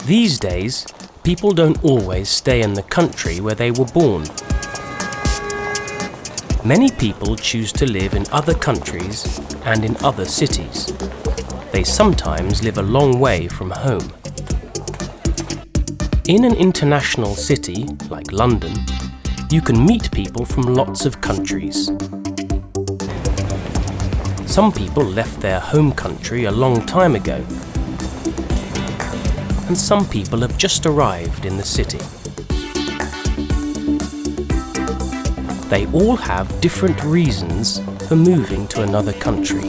These days, people don't always stay in the country where they were born. Many people choose to live in other countries and in other cities. They sometimes live a long way from home. In an international city, like London, you can meet people from lots of countries. Some people left their home country a long time ago, and some people have just arrived in the city. They all have different reasons for moving to another country.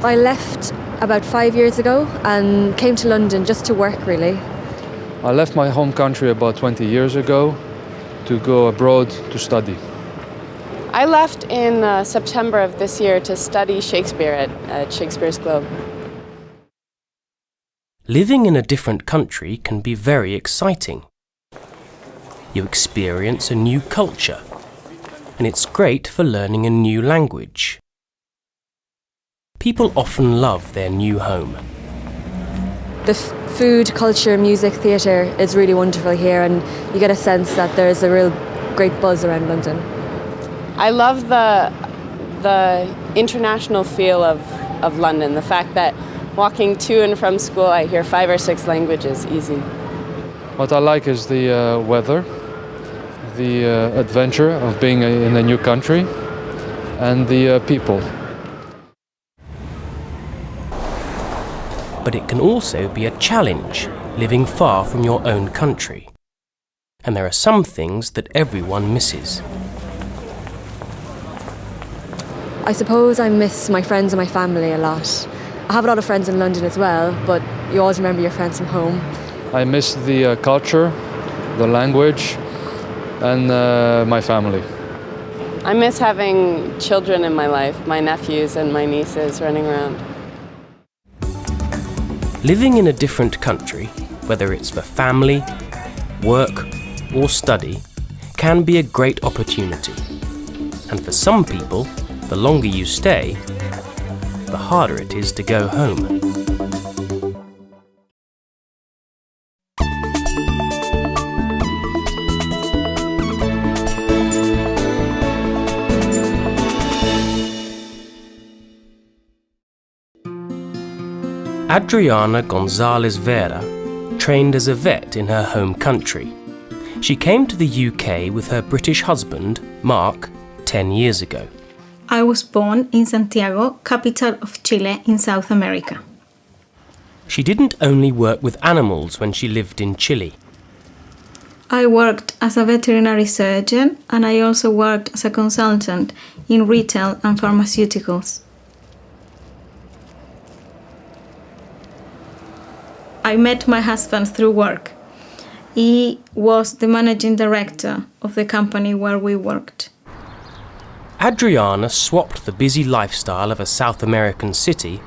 I left about 5 years ago and came to London just to work, really. I left my home country about 20 years ago to go abroad to study. I left in September of this year to study Shakespeare at Shakespeare's Globe. Living in a different country can be very exciting. You experience a new culture, and it's great for learning a new language. People often love their new home. The food, culture, music, theatre is really wonderful here, and you get a sense that there's a real great buzz around London. I love the international feel of London, the fact that walking to and from school I hear 5 or 6 languages easy. What I like is the weather, the adventure of being in a new country, and the people. But it can also be a challenge, living far from your own country. And there are some things that everyone misses. I suppose I miss my friends and my family a lot. I have a lot of friends in London as well, but you always remember your friends from home. I miss the culture, the language, and my family. I miss having children in my life, my nephews and my nieces running around. Living in a different country, whether it's for family, work, or study, can be a great opportunity. And for some people, the longer you stay, the harder it is to go home. Adriana Gonzalez Vera trained as a vet in her home country. She came to the UK with her British husband, Mark, 10 years ago. I was born in Santiago, capital of Chile in South America. She didn't only work with animals when she lived in Chile. I worked as a veterinary surgeon, and I also worked as a consultant in retail and pharmaceuticals. I met my husband through work. He was the managing director of the company where we worked. Adriana swapped the busy lifestyle of a South American city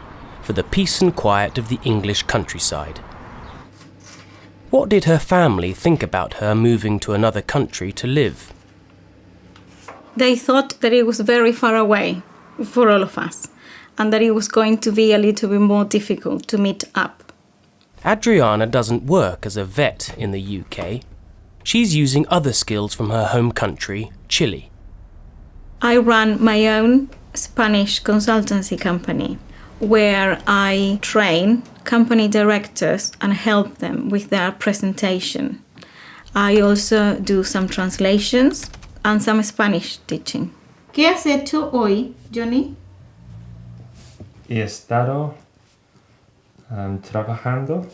for the peace and quiet of the English countryside. What did her family think about her moving to another country to live? They thought that it was very far away for all of us, and that it was going to be a little bit more difficult to meet up. Adriana doesn't work as a vet in the UK. She's using other skills from her home country, Chile. I run my own Spanish consultancy company where I train company directors and help them with their presentation. I also do some translations and some Spanish teaching. ¿Qué has hecho hoy, Johnny? He estado trabajando.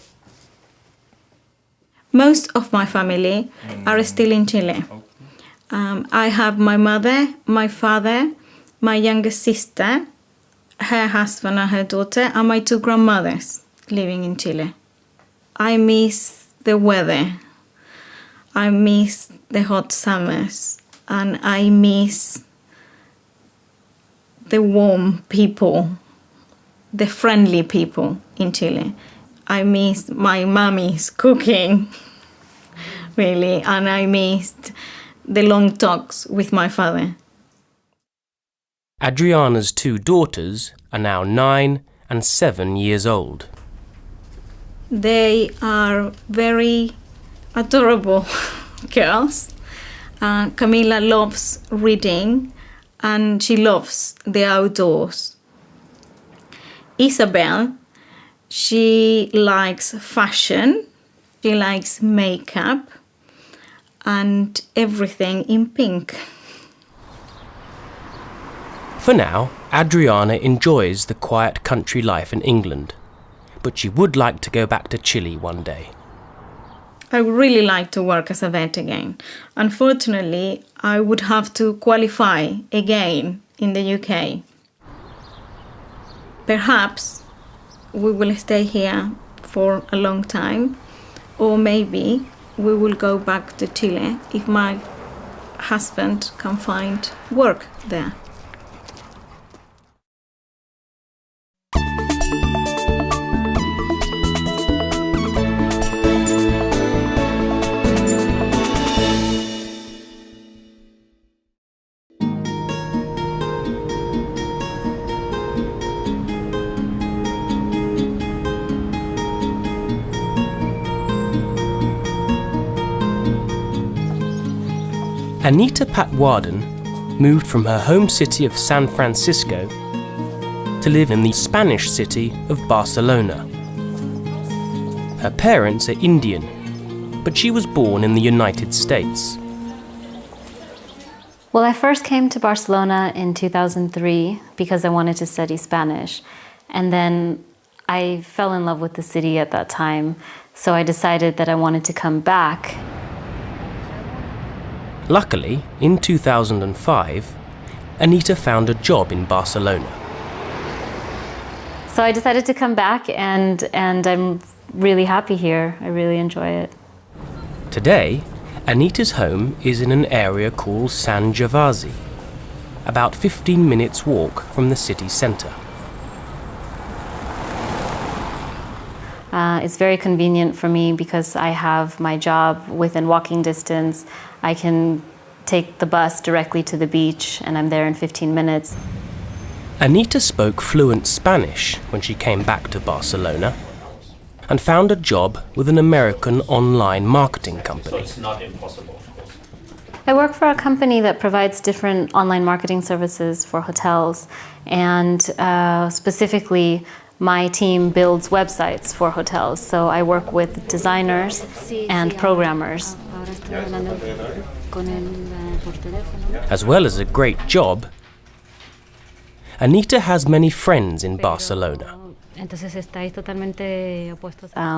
Most of my family are still in Chile. I have my mother, my father, my youngest sister, her husband and her daughter, and my 2 grandmothers living in Chile. I miss the weather. I miss the hot summers. And I miss the warm people, the friendly people in Chile. I miss my mommy's cooking, really, and I missed the long talks with my father. Adriana's 2 daughters are now 9 and 7 years old. They are very adorable girls. Camila loves reading and she loves the outdoors. Isabel, she likes fashion, she likes makeup and everything in pink. For now, Adriana enjoys the quiet country life in England, but she would like to go back to Chile one day. I would really like to work as a vet again. Unfortunately, I would have to qualify again in the UK. Perhaps we will stay here for a long time, or maybe we will go back to Chile if my husband can find work there. Anita Patwarden moved from her home city of San Francisco to live in the Spanish city of Barcelona. Her parents are Indian, but she was born in the United States. Well, I first came to Barcelona in 2003 because I wanted to study Spanish. And then I fell in love with the city at that time, so I decided that I wanted to come back. Luckily, in 2005, Anita found a job in Barcelona. So I decided to come back, and I'm really happy here. I really enjoy it. Today, Anita's home is in an area called San Gervasi, about 15 minutes walk from the city centre. It's very convenient for me because I have my job within walking distance. I can take the bus directly to the beach and I'm there in 15 minutes. Anita spoke fluent Spanish when she came back to Barcelona and found a job with an American online marketing company. It's not impossible, of course. I work for a company that provides different online marketing services for hotels, and specifically my team builds websites for hotels. So I work with designers and programmers. As well as a great job, Anita has many friends in Barcelona.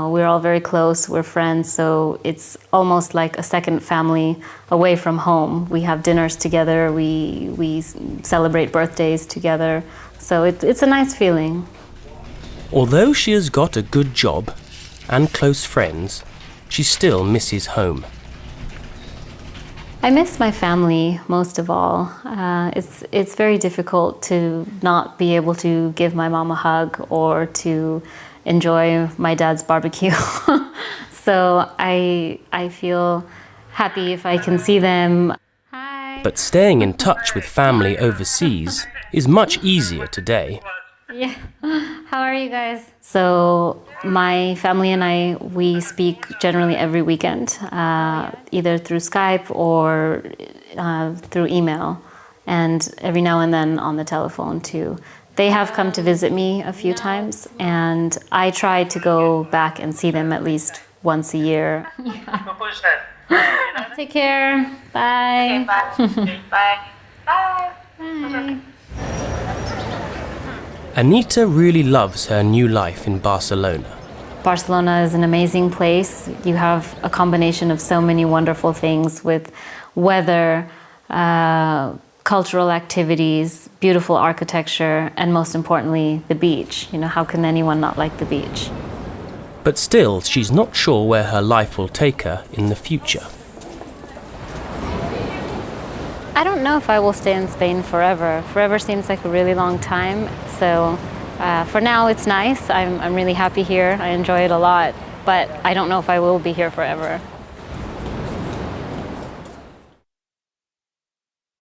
We're all very close, we're friends, so it's almost like a second family away from home. We have dinners together, we celebrate birthdays together, so it's a nice feeling. Although she has got a good job and close friends, she still misses home. I miss my family most of all. It's very difficult to not be able to give my mom a hug or to enjoy my dad's barbecue. So I feel happy if I can see them. Hi. But staying in touch with family overseas is much easier today. Yeah. How are you guys? So my family and I, we speak generally every weekend, either through Skype or through email, and every now and then on the telephone too. They have come to visit me a few times, and I try to go back and see them at least once a year. Yeah. Take care. Bye. Okay, bye. Bye. Bye. Anita really loves her new life in Barcelona. Barcelona is an amazing place. You have a combination of so many wonderful things with weather, cultural activities, beautiful architecture, and most importantly, the beach. You know, how can anyone not like the beach? But still, she's not sure where her life will take her in the future. I don't know if I will stay in Spain forever. Forever seems like a really long time. So for now, it's nice. I'm really happy here. I enjoy it a lot. But I don't know if I will be here forever.